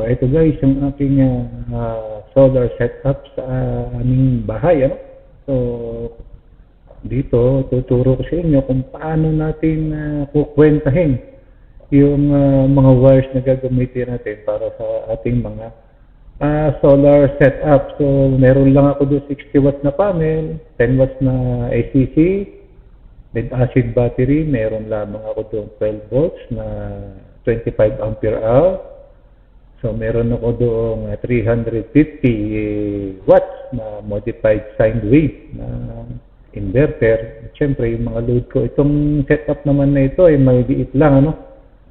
ito guys, yung aking solar setup sa aming bahay. Ano? So, dito, tuturo ko sa inyo kung paano natin kukwentahin yung mga wires na gagamitin natin para sa ating mga solar setup. So, meron lang ako doon 60 watts na panel, 10 watts na ACC, lead acid battery, meron lamang ako doon 12 volts na 25 ampere hour. So, meron ako doon 350 watts na modified sine wave na inverter. Siyempre, yung mga load ko, itong setup naman na ito ay maliit lang, ano?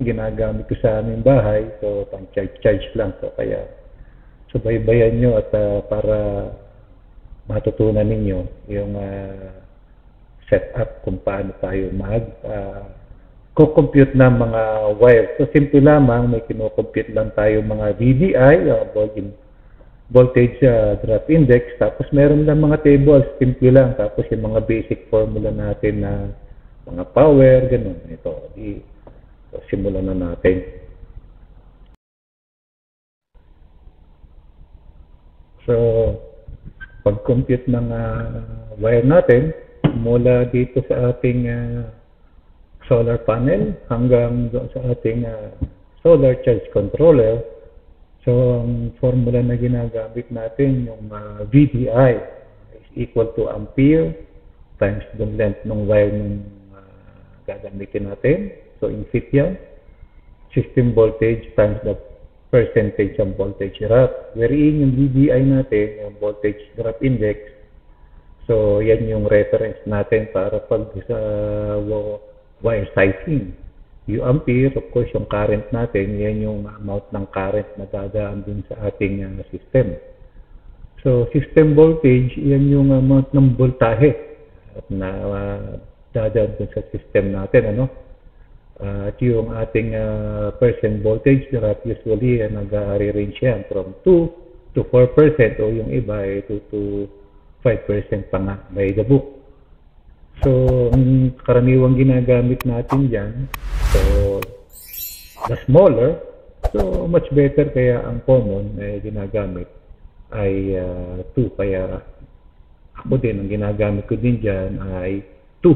Ginagamit ko sa aming bahay. So, pang charge lang. So, kaya subaybayan nyo at para matutunan ninyo yung setup kung paano tayo compute ng mga wires. So, simple lamang, may kinocompute lang tayo mga VDI, voltage drop index, tapos meron lang mga tables, simple lang, tapos yung mga basic formula natin na mga power, ganun. Ito, so, simulan na natin. So, pag-compute ng wire natin, mula dito sa ating solar panel hanggang doon sa ating solar charge controller. So, ang formula na ginagamit natin, yung VDI is equal to ampere times the length ng wire ng gagamitin natin. So, in feet yan. System voltage times the percentage of voltage drop. Wherein yung VDI natin, yung voltage drop index. So, yan yung reference natin para pag sa wire sizing. Yung ampere, of course, yung current natin, yan yung amount ng current na dadaan dun sa ating system. So, system voltage, yan yung amount ng voltahe na dadaan dun sa system natin, ano? At yung ating percent voltage drop, usually nag-range yan from 2 to 4% o yung iba ay 2 to 5% pa nga by the book. So, ang karaniwang ginagamit natin dyan, so, the smaller, so, much better, kaya ang common na ginagamit ay 2, kaya ako din, ang ginagamit ko din dyan ay 2.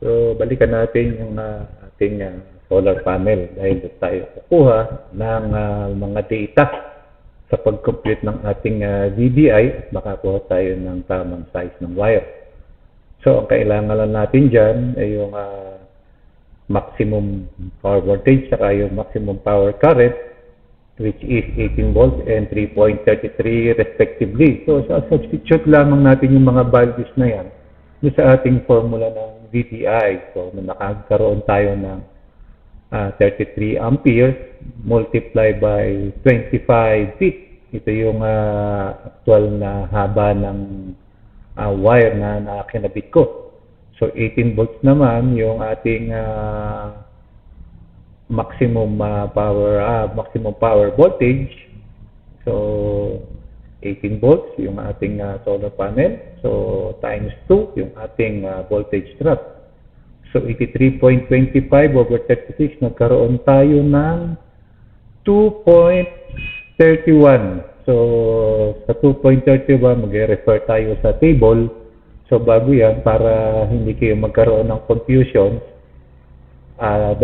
So, balikan natin yung ating solar panel dahil tayo kukuha ng mga data sa pag-compute ng ating VDI at makakuha tayo ng tamang size ng wire. So, ang kailangan lang natin dyan ay yung maximum power voltage saka yung maximum power current, which is 18 volts and 3.33 respectively. So, substitute lamang natin yung mga values na yan sa ating formula ng VDI. So, nakakaroon tayo ng 33 amperes multiplied by 25 feet. Ito yung actual na haba ng wire na kinabit ko. So, 18 volts naman yung ating maximum power voltage. So, 18 volts yung ating solar panel. So, times 2 yung ating voltage drop. So, 83.25 over 36, nagkaroon tayo ng 2.31. So, sa 2.31, mag-refer tayo sa table. So, bago yan, para hindi kayo magkaroon ng confusion,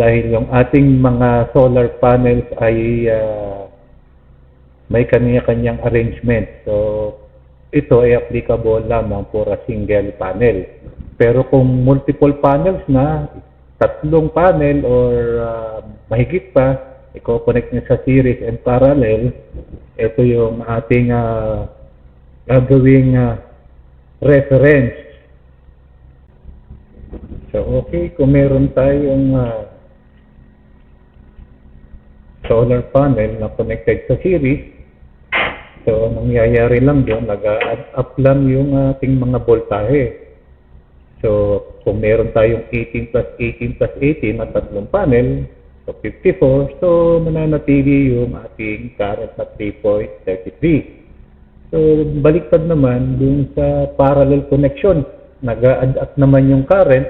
dahil yung ating mga solar panels ay may kanya-kanyang arrangement. So, ito ay applicable lamang for a single panel. Pero kung multiple panels na, 3 panel or mahigit pa, i-connect nyo sa series and parallel, ito yung ating gagawing reference. So, okay, kung meron tayong solar panel na connected sa series, so, nangyayari lang doon, nag-add up lang yung ating mga voltahe. So, kung meron tayong 18 plus 18 plus 18 at 3 panel, so 54, so mananatili yung ating current na 3.33. So, baliktad naman dun sa parallel connection. Nag-add up naman yung current.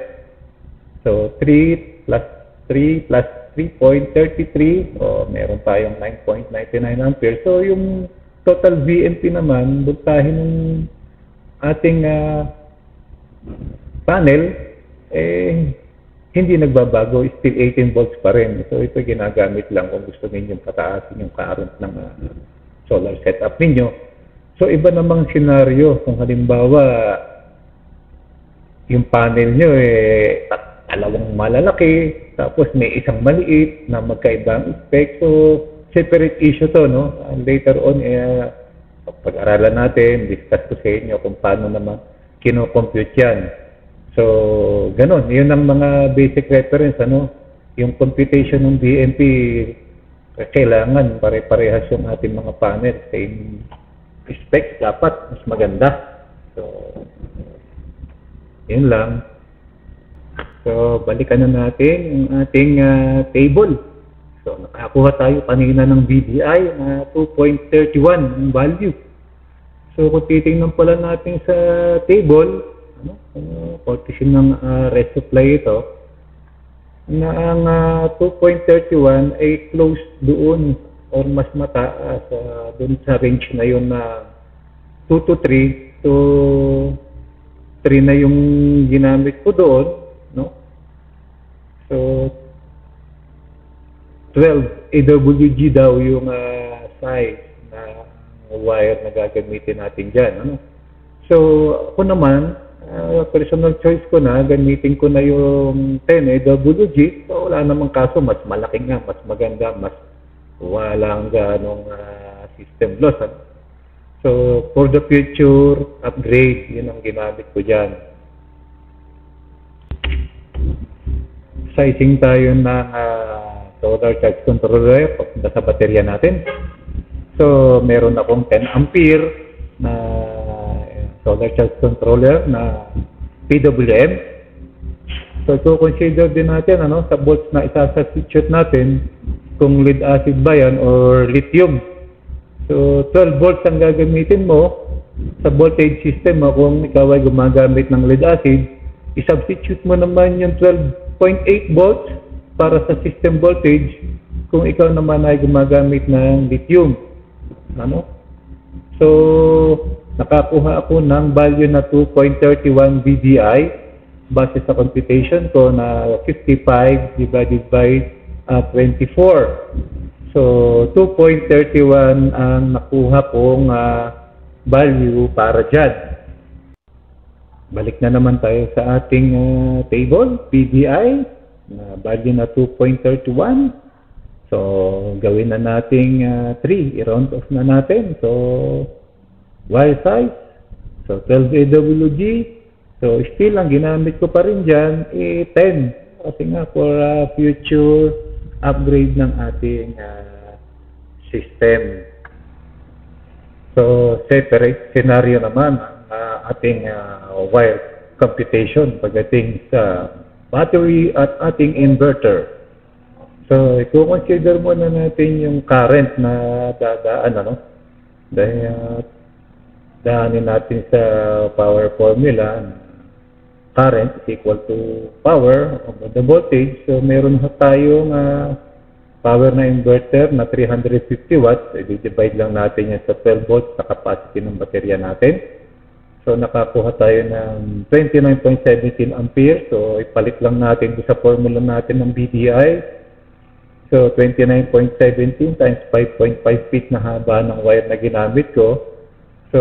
So, 3 plus 3 plus 3.33, o meron tayong 9.99 ampere. So yung total VMP naman, voltahe ng ating panel, hindi nagbabago, still 18 volts pa rin. So ito ginagamit lang kung gusto ninyong pataasin yung current ng solar setup ninyo. So iba namang senaryo kung halimbawa yung panel nyo dalawang malalaki, tapos may isang maliit na magkaibang spec. So separate issue to, no? Later on, pag-aralan natin, discuss ko sa inyo kung paano naman kino-compute yan. So, ganun. Yun ang mga basic reference, ano? Yung computation ng BMP, kailangan pare-parehas yung ating mga panel. Same specs, dapat mas maganda. So, yun lang. So, balikan na natin yung ating table. So, nakakuha tayo kanina ng VDI na 2.31 ang value. So, kung titingnan pala natin sa table, partition ng resupply ito, na ang 2.31 ay close doon or mas mataas doon sa range na yun na 2 to 3 to 3 na yung ginamit ko doon, no? So 12 AWG daw yung size na wire na gagamitin natin dyan, ano? So ako naman, personal choice ko na, gamitin ko na yung 10 AWG. So wala namang kaso, mas malaki nga, mas maganda, mas walang ganong system loss, ano? So, for the future upgrade, yun ang ginamit ko dyan. Sizing tayo ng solar charge controller papunta sa baterya natin. So, meron akong 10 ampere na solar charge controller na PWM. So, consider din natin sa volts na isa-substitute natin kung lead acid ba yan or lithium. So, 12 volts ang gagamitin mo sa voltage system mo kung ikaw ay gumagamit ng lead acid. I-substitute mo naman yung 12.8 volts para sa system voltage kung ikaw naman ay gumagamit ng lithium. Ano? So, nakakuha ako ng value na 2.31 VDI base sa computation ko na 55 divided by 24. So, 2.31 ang nakuha kong value para dyan. Balik na naman tayo sa ating table, PDI, na value na 2.31. So, gawin na nating 3, i-round off na natin. So, wire size, so 12 AWG. So, still, ang ginamit ko pa rin dyan, 10. Kasi nga, for future upgrade ng ating system. So, separate scenario naman ang ating wire computation pagdating sa battery at ating inverter. So, i-consider muna natin yung current na dadaan, dahil daanin natin sa power formula. Current is equal to power over the voltage. So, meron tayong power na inverter na 350 watts. I-divide lang natin yan sa 12 volts sa capacity ng baterya natin. So, nakakuha tayo ng 29.17 ampere. So, ipalit lang natin sa formula natin ng BDI. So, 29.17 times 5.5 feet na haba ng wire na ginamit ko. So,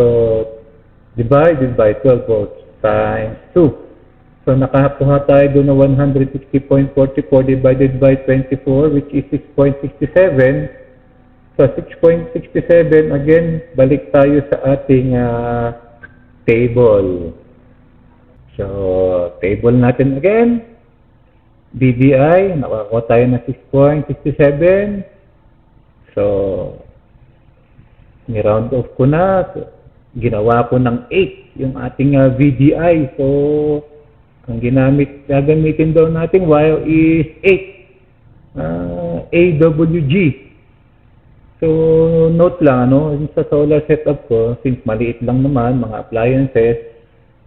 divided by 12 volts times 2. So, nakakuha tayo doon na 160.44 divided by 24, which is 6.67. So, 6.67, again, balik tayo sa ating table. So, table natin again. BDI, nakakuha tayo na 6.67. So, ni-round off ko na. So, ginawa ko ng 8 yung ating VDI. So, ang gagamitin daw nating wire is 8 AWG. So, note lang, sa solar setup ko, since maliit lang naman, mga appliances,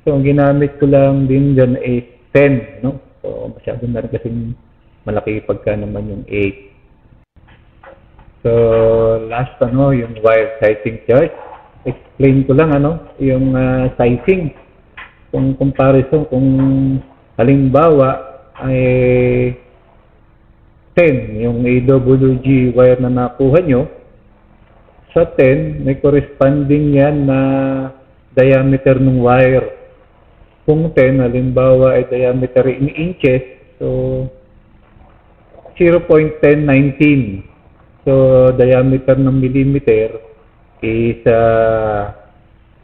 so, ang ginamit ko lang din dyan is 10, So, masyado na rin kasing malaki pagka naman yung 8. So, last yung wire sizing chart. Explain ko lang yung sizing. Kung comparison, kung halimbawa ay 10, yung AWG wire na nakuha nyo, sa 10, may corresponding yan na diameter ng wire. Kung 10, halimbawa ay diameter in inches, so 0.1019. So, diameter ng millimeter is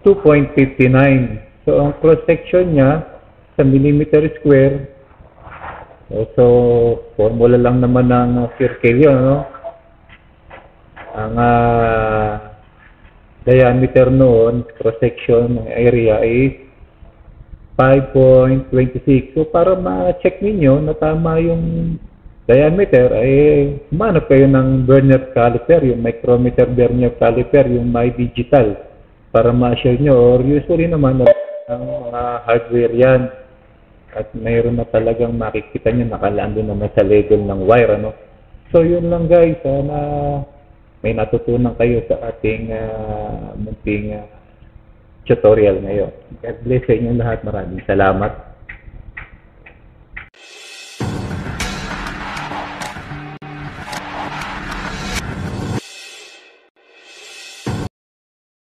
2.59. So, ang cross-section niya sa millimeter square, so formula lang naman ng circle yun, Ang diameter noon, cross-section ng area is 5.26. So, para ma-check ninyo na tama yung diameter, ay humanap kayo ng vernier caliper, yung micrometer vernier caliper, yung may digital, para ma-share nyo. Or usually naman, ang mga hardware yan. At mayroon na talagang makikita nyo, nakalaan doon naman sa label ng wire, So, yun lang guys. Sana may natutunan kayo sa ating munting tutorial ngayon. God bless sa inyo lahat. Maraming salamat.